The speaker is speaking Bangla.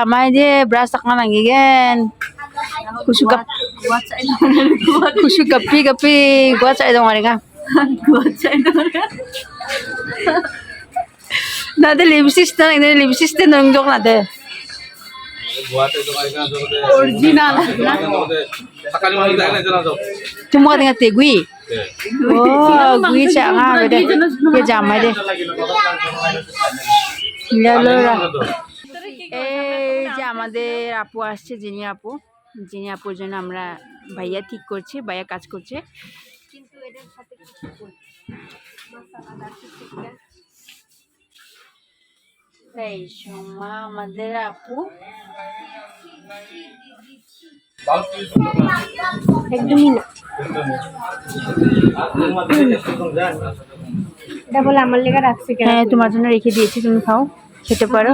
আমায় যে ব্রাশ টাকা নাগিগেন kusu kapi kapi gua cai dong mereka nade lipstick nong jok nade original cuma dengan tegui oh gui canga beda ke jamai deh lalu এই যে আমাদের আপু আসছে যিনি আপুর জন্য আমরা ভাইয়া ঠিক করছি ভাইয়া কাজ করছে কিন্তু এটার সাথে এই সময় আমাদের আপু একদমই না এটা বলে আমার লেগে রাখছি হ্যাঁ তোমার জন্য রেখে দিয়েছি তুমি খাও খেতে পারো